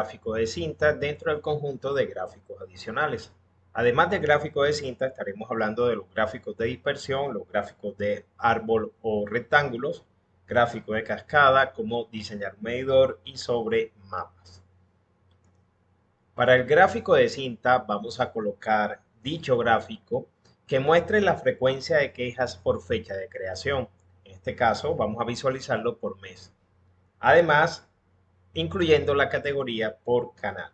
gráfico de cinta dentro del conjunto de gráficos adicionales. Además del gráfico de cinta, estaremos hablando de los gráficos de dispersión, los gráficos de árbol o rectángulos, gráfico de cascada, cómo diseñar un medidor y sobre mapas. Para el gráfico de cinta vamos a colocar dicho gráfico que muestre la frecuencia de quejas por fecha de creación. En este caso vamos a visualizarlo por mes. Además, incluyendo la categoría por canal.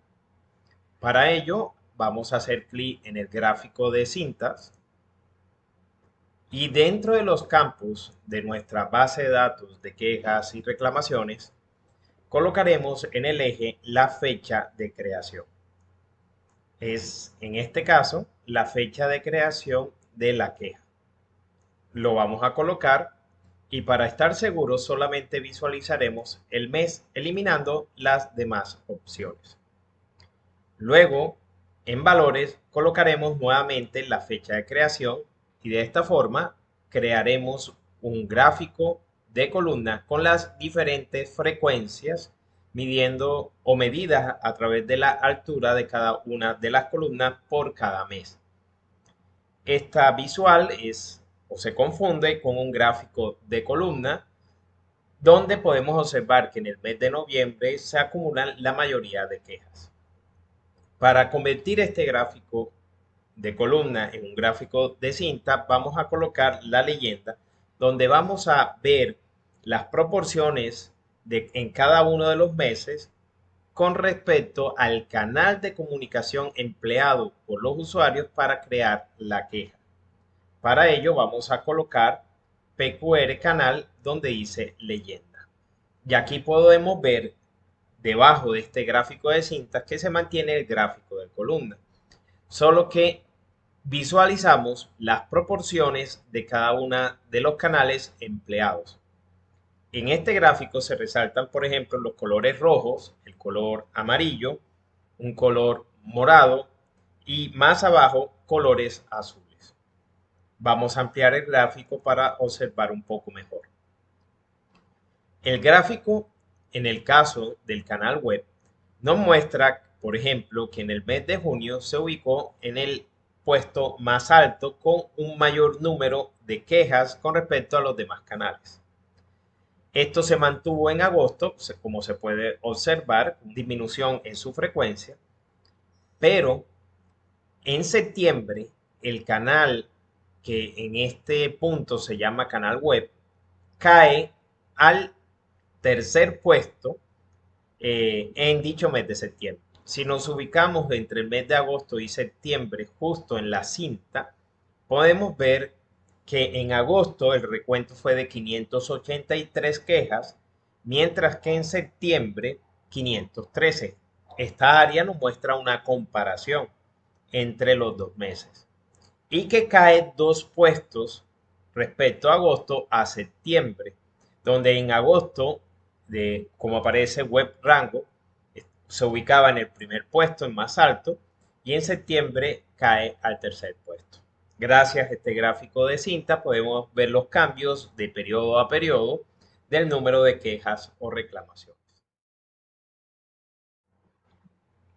Para ello, vamos a hacer clic en el gráfico de cintas y dentro de los campos de nuestra base de datos de quejas y reclamaciones, colocaremos en el eje la fecha de creación. Es, en este caso, la fecha de creación de la queja. Lo vamos a colocar y para estar seguros solamente visualizaremos el mes eliminando las demás opciones. Luego, en valores, colocaremos nuevamente la fecha de creación y de esta forma crearemos un gráfico de columnas con las diferentes frecuencias midiendo o medidas a través de la altura de cada una de las columnas por cada mes. Esta visual es o se confunde con un gráfico de columna donde podemos observar que en el mes de noviembre se acumulan la mayoría de quejas. Para convertir este gráfico de columna en un gráfico de cinta, vamos a colocar la leyenda donde vamos a ver las proporciones en cada uno de los meses con respecto al canal de comunicación empleado por los usuarios para crear la queja. Para ello vamos a colocar PQR canal donde dice leyenda. Y aquí podemos ver debajo de este gráfico de cintas que se mantiene el gráfico de columna, solo que visualizamos las proporciones de cada uno de los canales empleados. En este gráfico se resaltan, por ejemplo, los colores rojos, el color amarillo, un color morado y más abajo colores azules. Vamos a ampliar el gráfico para observar un poco mejor. El gráfico, en el caso del canal web, nos muestra, por ejemplo, que en el mes de junio se ubicó en el puesto más alto con un mayor número de quejas con respecto a los demás canales. Esto se mantuvo en agosto, como se puede observar, disminución en su frecuencia, pero en septiembre el canal que en este punto se llama canal web cae al tercer puesto en dicho mes de septiembre. Si nos ubicamos entre el mes de agosto y septiembre, justo en la cinta, podemos ver que en agosto el recuento fue de 583 quejas, mientras que en septiembre 513. Esta área nos muestra una comparación entre los dos meses y que cae 2 puestos respecto a agosto a septiembre, donde en agosto, como aparece Web Rango, se ubicaba en el primer puesto, en más alto, y en septiembre cae al tercer puesto. Gracias a este gráfico de cinta podemos ver los cambios de periodo a periodo del número de quejas o reclamaciones.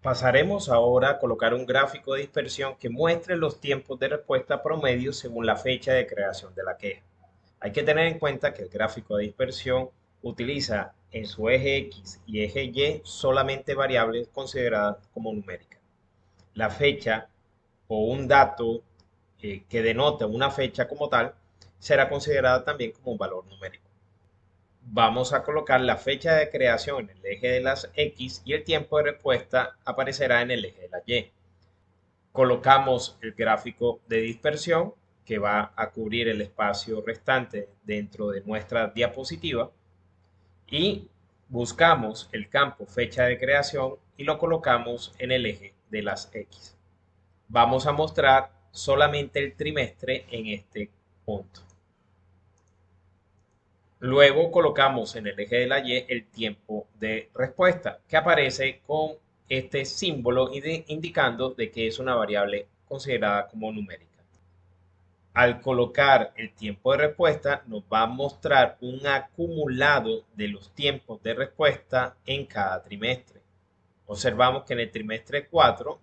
Pasaremos ahora a colocar un gráfico de dispersión que muestre los tiempos de respuesta promedio según la fecha de creación de la queja. Hay que tener en cuenta que el gráfico de dispersión utiliza en su eje X y eje Y solamente variables consideradas como numéricas. La fecha o un dato que denota una fecha como tal será considerada también como un valor numérico. Vamos a colocar la fecha de creación en el eje de las X y el tiempo de respuesta aparecerá en el eje de la Y. Colocamos el gráfico de dispersión que va a cubrir el espacio restante dentro de nuestra diapositiva y buscamos el campo fecha de creación y lo colocamos en el eje de las X. Vamos a mostrar solamente el trimestre en este punto. Luego colocamos en el eje de la Y el tiempo de respuesta que aparece con este símbolo indicando de que es una variable considerada como numérica. Al colocar el tiempo de respuesta nos va a mostrar un acumulado de los tiempos de respuesta en cada trimestre. Observamos que en el trimestre 4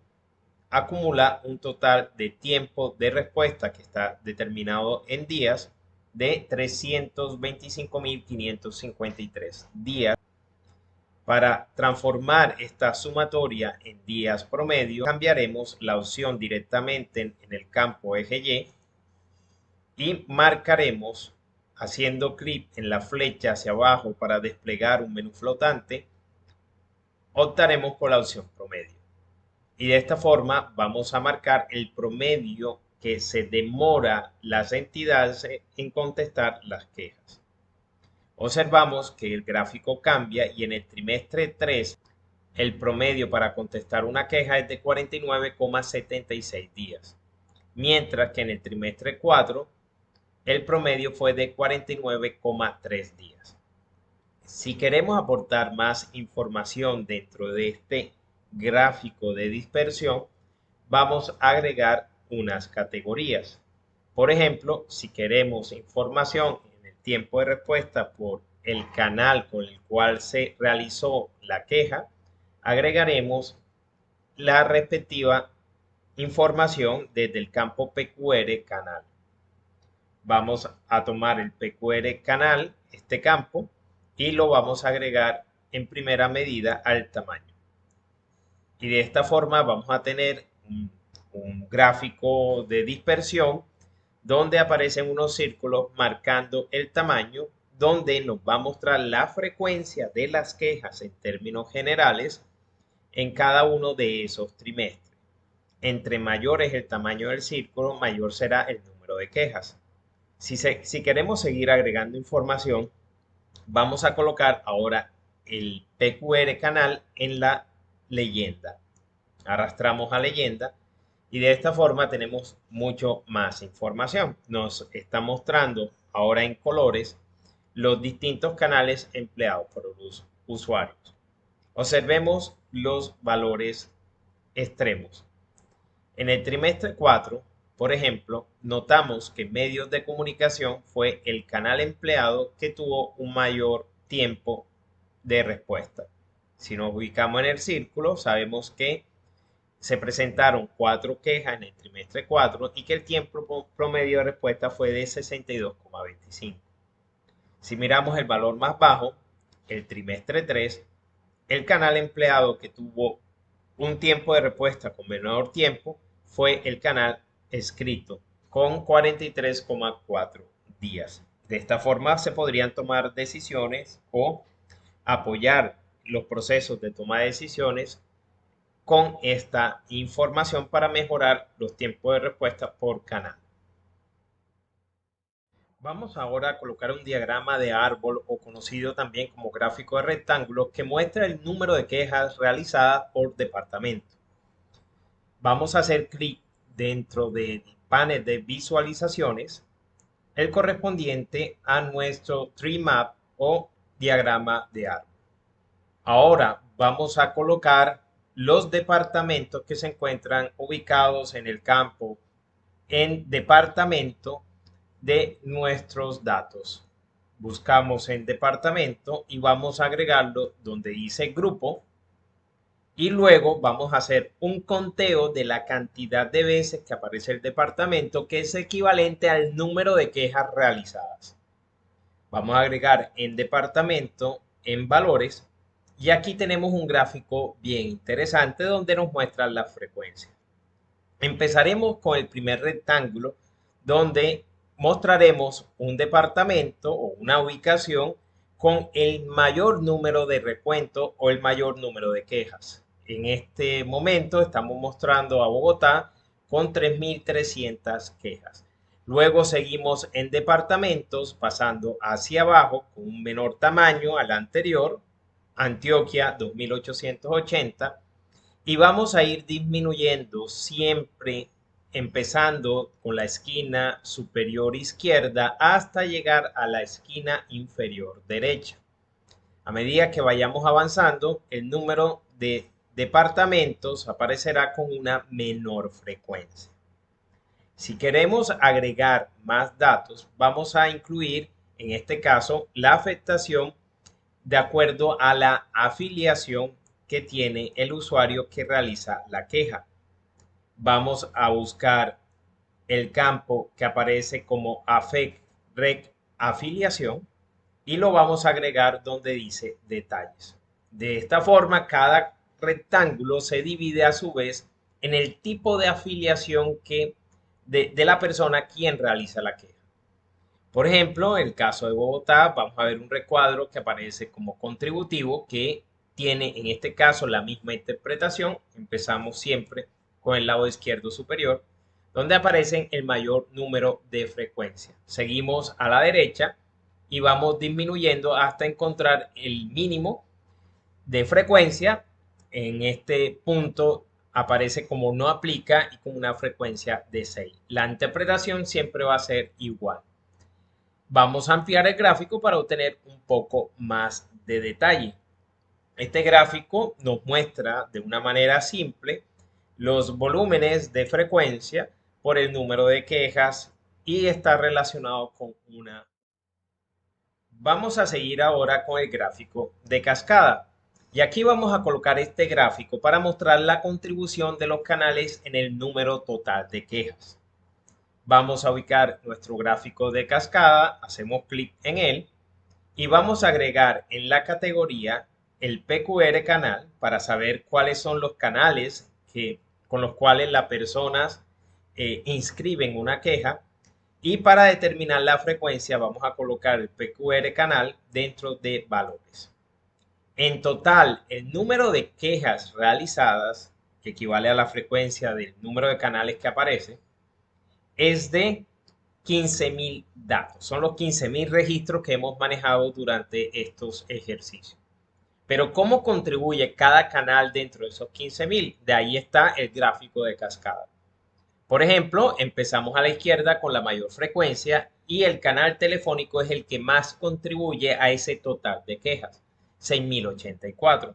acumula un total de tiempo de respuesta que está determinado en días de 325.553 días. Para transformar esta sumatoria en días promedio, cambiaremos la opción directamente en el campo eje Y marcaremos haciendo clic en la flecha hacia abajo para desplegar un menú flotante. Optaremos por la opción promedio. Y de esta forma vamos a marcar el promedio que se demora las entidades en contestar las quejas. Observamos que el gráfico cambia y en el trimestre 3 el promedio para contestar una queja es de 49,76 días, mientras que en el trimestre 4 el promedio fue de 49,3 días. Si queremos aportar más información dentro de este gráfico de dispersión, vamos a agregar unas categorías. Por ejemplo, si queremos información en el tiempo de respuesta por el canal con el cual se realizó la queja, agregaremos la respectiva información desde el campo PQR canal. Vamos a tomar el PQR canal, este campo, y lo vamos a agregar en primera medida al tamaño. Y de esta forma vamos a tener un gráfico de dispersión donde aparecen unos círculos marcando el tamaño, donde nos va a mostrar la frecuencia de las quejas en términos generales en cada uno de esos trimestres. Entre mayor es el tamaño del círculo, mayor será el número de quejas. Si queremos seguir agregando información, vamos a colocar ahora el PQR canal en la leyenda. Arrastramos a leyenda y de esta forma tenemos mucho más información. Nos está mostrando ahora en colores los distintos canales empleados por los usuarios. Observemos los valores extremos. En el trimestre 4, por ejemplo, notamos que medios de comunicación fue el canal empleado que tuvo un mayor tiempo de respuesta. Si nos ubicamos en el círculo, sabemos que se presentaron 4 quejas en el trimestre 4 y que el tiempo promedio de respuesta fue de 62,25. Si miramos el valor más bajo, el trimestre 3, el canal empleado que tuvo un tiempo de respuesta con menor tiempo fue el canal escrito con 43,4 días. De esta forma se podrían tomar decisiones o apoyar los procesos de toma de decisiones con esta información para mejorar los tiempos de respuesta por canal. Vamos ahora a colocar un diagrama de árbol o conocido también como gráfico de rectángulos que muestra el número de quejas realizadas por departamento. Vamos a hacer clic dentro del panel de visualizaciones, el correspondiente a nuestro tree map o diagrama de árbol. Ahora vamos a colocar los departamentos que se encuentran ubicados en el campo en departamento de nuestros datos. Buscamos en departamento y vamos a agregarlo donde dice grupo y luego vamos a hacer un conteo de la cantidad de veces que aparece el departamento, que es equivalente al número de quejas realizadas. Vamos a agregar en departamento en valores y aquí tenemos un gráfico bien interesante donde nos muestran las frecuencias. Empezaremos con el primer rectángulo donde mostraremos un departamento o una ubicación con el mayor número de recuentos o el mayor número de quejas. En este momento estamos mostrando a Bogotá con 3.300 quejas. Luego seguimos en departamentos pasando hacia abajo con un menor tamaño al anterior, Antioquia 2.880, y vamos a ir disminuyendo siempre empezando con la esquina superior izquierda hasta llegar a la esquina inferior derecha. A medida que vayamos avanzando, el número de departamentos aparecerá con una menor frecuencia. Si queremos agregar más datos, vamos a incluir en este caso la afectación de acuerdo a la afiliación que tiene el usuario que realiza la queja. Vamos a buscar el campo que aparece como AFEC REC afiliación y lo vamos a agregar donde dice detalles. De esta forma, cada rectángulo se divide a su vez en el tipo de afiliación de la persona quien realiza la queja. Por ejemplo, en el caso de Bogotá, vamos a ver un recuadro que aparece como contributivo que tiene en este caso la misma interpretación. Empezamos siempre con el lado izquierdo superior, donde aparecen el mayor número de frecuencias. Seguimos a la derecha y vamos disminuyendo hasta encontrar el mínimo de frecuencia. En este punto aparece como no aplica y con una frecuencia de 6. La interpretación siempre va a ser igual. Vamos a ampliar el gráfico para obtener un poco más de detalle. Este gráfico nos muestra de una manera simple los volúmenes de frecuencia por el número de quejas y está relacionado con una. Vamos a seguir ahora con el gráfico de cascada. Y aquí vamos a colocar este gráfico para mostrar la contribución de los canales en el número total de quejas. Vamos a ubicar nuestro gráfico de cascada, hacemos clic en él y vamos a agregar en la categoría el PQR canal para saber cuáles son los canales con los cuales las personas inscriben una queja. Y para determinar la frecuencia vamos a colocar el PQR canal dentro de valores. En total, el número de quejas realizadas, que equivale a la frecuencia del número de canales que aparece, es de 15.000 datos. Son los 15.000 registros que hemos manejado durante estos ejercicios. Pero ¿cómo contribuye cada canal dentro de esos 15.000? De ahí está el gráfico de cascada. Por ejemplo, empezamos a la izquierda con la mayor frecuencia y el canal telefónico es el que más contribuye a ese total de quejas, 6.084.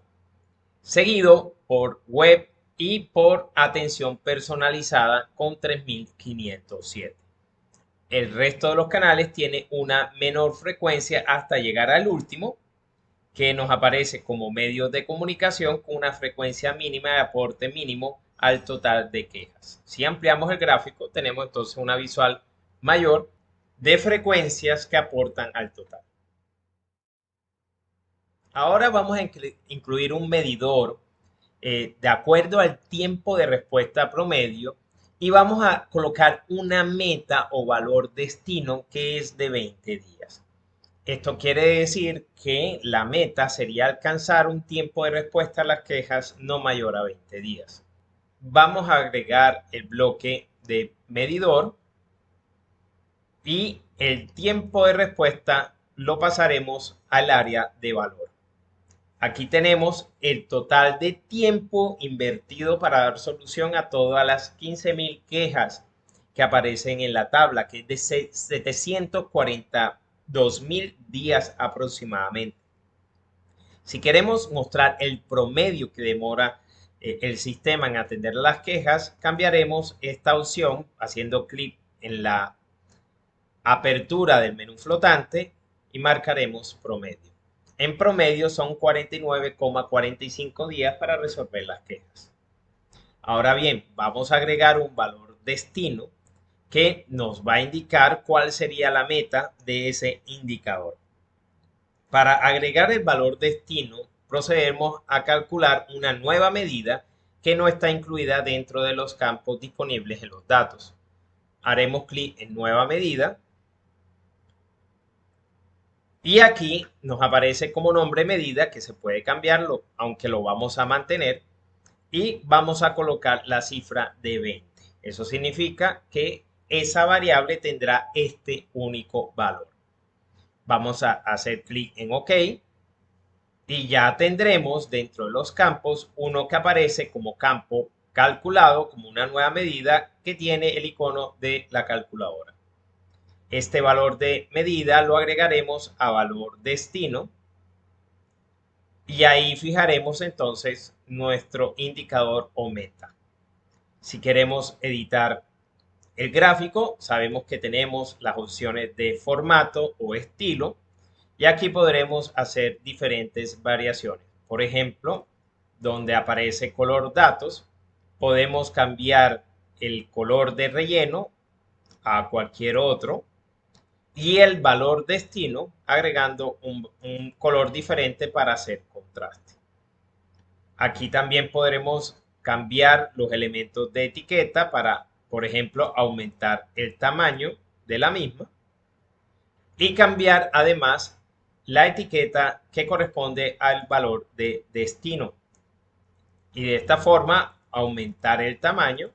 Seguido por web y por atención personalizada con 3.507. El resto de los canales tiene una menor frecuencia hasta llegar al último, que nos aparece como medios de comunicación con una frecuencia mínima de aporte mínimo al total de quejas. Si ampliamos el gráfico, tenemos entonces una visual mayor de frecuencias que aportan al total. Ahora vamos a incluir un medidor de acuerdo al tiempo de respuesta promedio y vamos a colocar una meta o valor destino que es de 20 días. Esto quiere decir que la meta sería alcanzar un tiempo de respuesta a las quejas no mayor a 20 días. Vamos a agregar el bloque de medidor y el tiempo de respuesta lo pasaremos al área de valor. Aquí tenemos el total de tiempo invertido para dar solución a todas las 15.000 quejas que aparecen en la tabla, que es de 742.000 días aproximadamente. Si queremos mostrar el promedio que demora el sistema en atender las quejas, cambiaremos esta opción haciendo clic en la apertura del menú flotante y marcaremos promedio. En promedio son 49,45 días para resolver las quejas. Ahora bien, vamos a agregar un valor destino que nos va a indicar cuál sería la meta de ese indicador. Para agregar el valor destino, procedemos a calcular una nueva medida que no está incluida dentro de los campos disponibles en los datos. Haremos clic en nueva medida y aquí nos aparece como nombre medida que se puede cambiarlo, aunque lo vamos a mantener. Y vamos a colocar la cifra de 20. Eso significa que esa variable tendrá este único valor. Vamos a hacer clic en OK. Y ya tendremos dentro de los campos uno que aparece como campo calculado, como una nueva medida que tiene el icono de la calculadora. Este valor de medida lo agregaremos a valor destino y ahí fijaremos entonces nuestro indicador o meta. Si queremos editar el gráfico, sabemos que tenemos las opciones de formato o estilo y aquí podremos hacer diferentes variaciones. Por ejemplo, donde aparece color datos, podemos cambiar el color de relleno a cualquier otro y el valor destino agregando un color diferente para hacer contraste. Aquí también podremos cambiar los elementos de etiqueta para, por ejemplo, aumentar el tamaño de la misma y cambiar además la etiqueta que corresponde al valor de destino. Y de esta forma aumentar el tamaño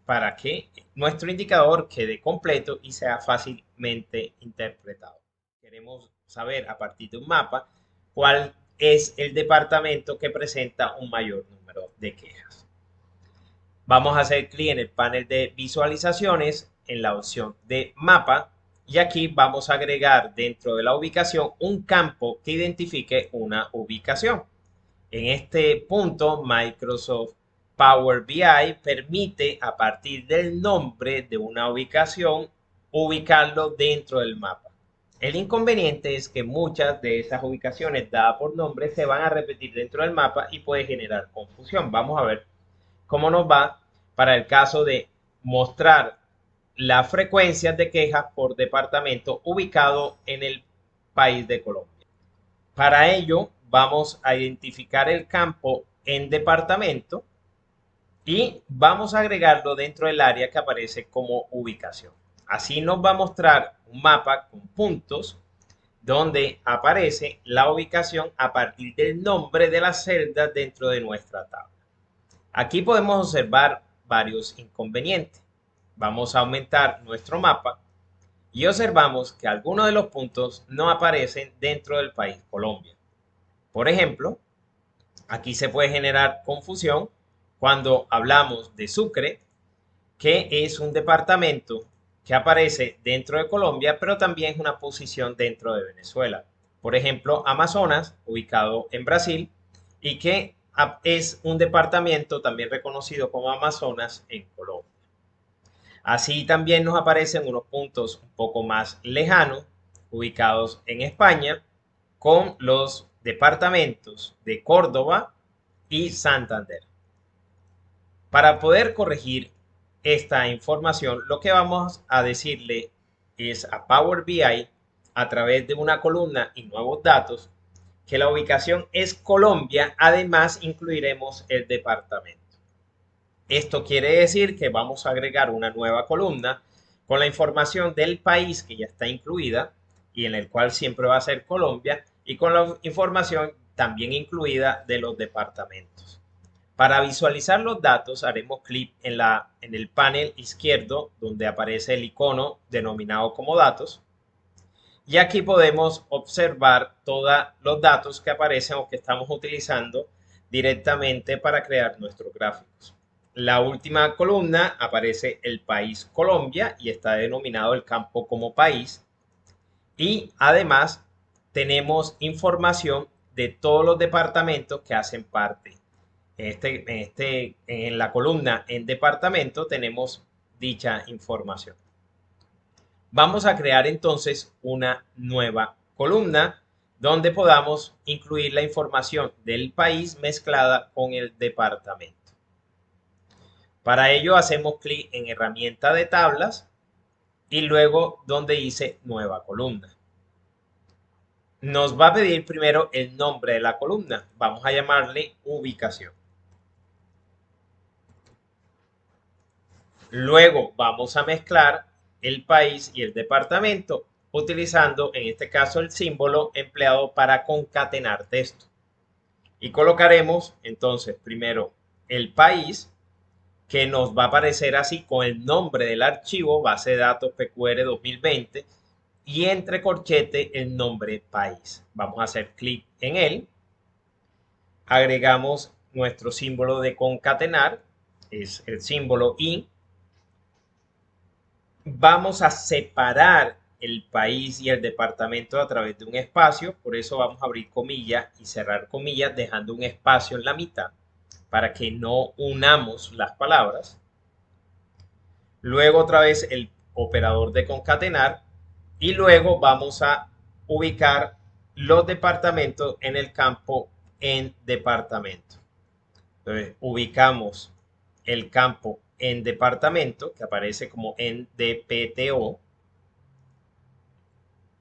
para que nuestro indicador quede completo y sea fácilmente interpretado. Queremos saber a partir de un mapa cuál es el departamento que presenta un mayor número de quejas. Vamos a hacer clic en el panel de visualizaciones en la opción de mapa y aquí vamos a agregar dentro de la ubicación un campo que identifique una ubicación. En este punto, Microsoft Power BI permite, a partir del nombre de una ubicación, ubicarlo dentro del mapa. El inconveniente es que muchas de esas ubicaciones dadas por nombre se van a repetir dentro del mapa y puede generar confusión. Vamos a ver cómo nos va para el caso de mostrar las frecuencias de quejas por departamento ubicado en el país de Colombia. Para ello, vamos a identificar el campo en departamento y vamos a agregarlo dentro del área que aparece como ubicación. Así nos va a mostrar un mapa con puntos donde aparece la ubicación a partir del nombre de las celdas dentro de nuestra tabla. Aquí podemos observar varios inconvenientes. Vamos a aumentar nuestro mapa y observamos que algunos de los puntos no aparecen dentro del país Colombia. Por ejemplo, aquí se puede generar confusión cuando hablamos de Sucre, que es un departamento que aparece dentro de Colombia, pero también es una posición dentro de Venezuela. Por ejemplo, Amazonas, ubicado en Brasil, y que es un departamento también reconocido como Amazonas en Colombia. Así también nos aparecen unos puntos un poco más lejanos, ubicados en España, con los departamentos de Córdoba y Santander. Para poder corregir esta información, lo que vamos a decirle es a Power BI a través de una columna y nuevos datos que la ubicación es Colombia, además incluiremos el departamento. Esto quiere decir que vamos a agregar una nueva columna con la información del país que ya está incluida y en el cual siempre va a ser Colombia y con la información también incluida de los departamentos. Para visualizar los datos haremos clic en el panel izquierdo donde aparece el icono denominado como datos y aquí podemos observar todos los datos que aparecen o que estamos utilizando directamente para crear nuestros gráficos. La última columna aparece el país Colombia y está denominado el campo como país. Y además tenemos información de todos los departamentos que hacen parte. En la columna en departamento tenemos dicha información. Vamos a crear entonces una nueva columna donde podamos incluir la información del país mezclada con el departamento. Para ello hacemos clic en herramienta de tablas y luego donde dice nueva columna. Nos va a pedir primero el nombre de la columna. Vamos a llamarle ubicación. Luego vamos a mezclar el país y el departamento utilizando en este caso el símbolo empleado para concatenar texto. Y colocaremos entonces primero el país, que nos va a aparecer así con el nombre del archivo, base de datos PQR 2020, y entre corchete el nombre país. Vamos a hacer clic en él, agregamos nuestro símbolo de concatenar, es el símbolo I. Vamos a separar el país y el departamento a través de un espacio, por eso vamos a abrir comillas y cerrar comillas dejando un espacio en la mitad para que no unamos las palabras. Luego otra vez el operador de concatenar y luego vamos a ubicar los departamentos en el campo en departamento. Entonces, ubicamos el campo en departamento, que aparece como en DPTO.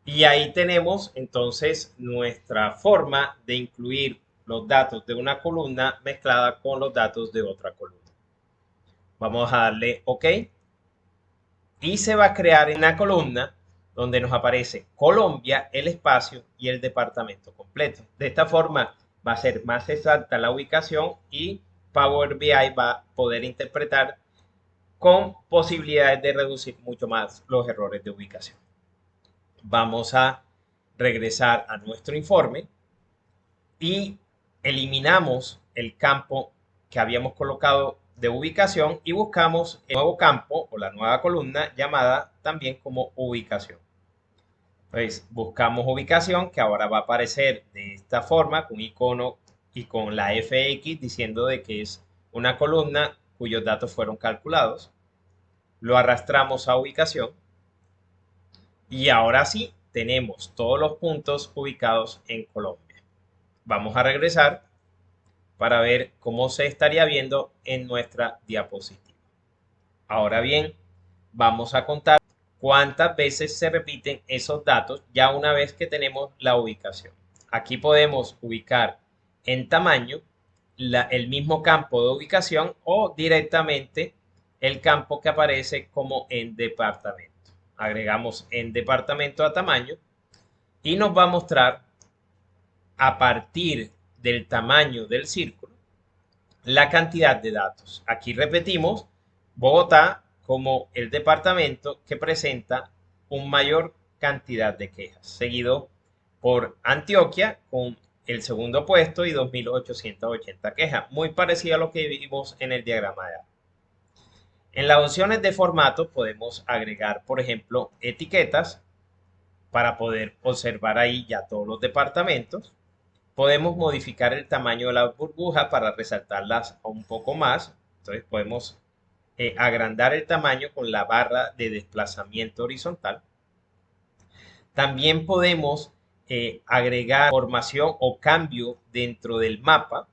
Y ahí tenemos entonces nuestra forma de incluir los datos de una columna mezclada con los datos de otra columna. Vamos a darle OK. Y se va a crear una columna donde nos aparece Colombia, el espacio y el departamento completo. De esta forma va a ser más exacta la ubicación y Power BI va a poder interpretar con posibilidades de reducir mucho más los errores de ubicación. Vamos a regresar a nuestro informe y eliminamos el campo que habíamos colocado de ubicación y buscamos el nuevo campo o la nueva columna llamada también como ubicación. Entonces buscamos ubicación, que ahora va a aparecer de esta forma con icono y con la FX diciendo de que es una columna cuyos datos fueron calculados. Lo arrastramos a ubicación y ahora sí tenemos todos los puntos ubicados en Colombia. Vamos a regresar para ver cómo se estaría viendo en nuestra diapositiva. Ahora bien, vamos a contar cuántas veces se repiten esos datos ya una vez que tenemos la ubicación. Aquí podemos ubicar en tamaño el mismo campo de ubicación o directamente el campo que aparece como en departamento. Agregamos en departamento a tamaño y nos va a mostrar a partir del tamaño del círculo la cantidad de datos. Aquí repetimos Bogotá como el departamento que presenta una mayor cantidad de quejas, seguido por Antioquia con el segundo puesto y 2.880 quejas, muy parecido a lo que vimos en el diagrama de A. En las opciones de formato podemos agregar, por ejemplo, etiquetas para poder observar ahí ya todos los departamentos. Podemos modificar el tamaño de las burbujas para resaltarlas un poco más. Entonces podemos agrandar el tamaño con la barra de desplazamiento horizontal. También podemos agregar información o cambio dentro del mapa,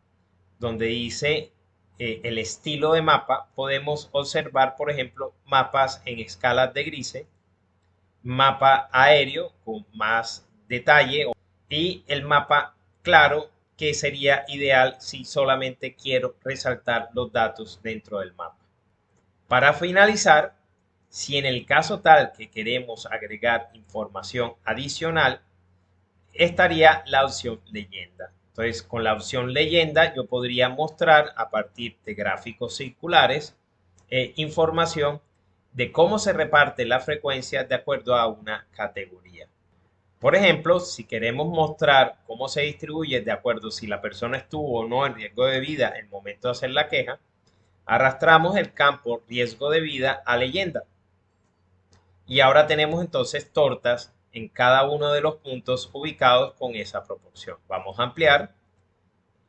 donde dice el estilo de mapa. Podemos observar, por ejemplo, mapas en escalas de grises, mapa aéreo con más detalle y el mapa claro, que sería ideal si solamente quiero resaltar los datos dentro del mapa. Para finalizar, si en el caso tal que queremos agregar información adicional, estaría la opción leyenda. Entonces, con la opción leyenda yo podría mostrar a partir de gráficos circulares información de cómo se reparte la frecuencia de acuerdo a una categoría. Por ejemplo, si queremos mostrar cómo se distribuye de acuerdo si la persona estuvo o no en riesgo de vida en el momento de hacer la queja, arrastramos el campo riesgo de vida a leyenda. Y ahora tenemos entonces tortas en cada uno de los puntos ubicados con esa proporción. Vamos a ampliar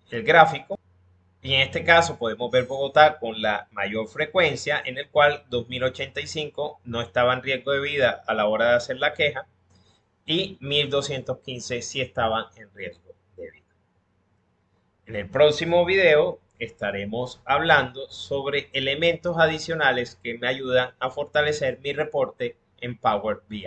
el gráfico. Y en este caso podemos ver Bogotá con la mayor frecuencia, en el cual 2085 no estaba en riesgo de vida a la hora de hacer la queja y 1215 sí estaban en riesgo de vida. En el próximo video estaremos hablando sobre elementos adicionales que me ayudan a fortalecer mi reporte en Power BI.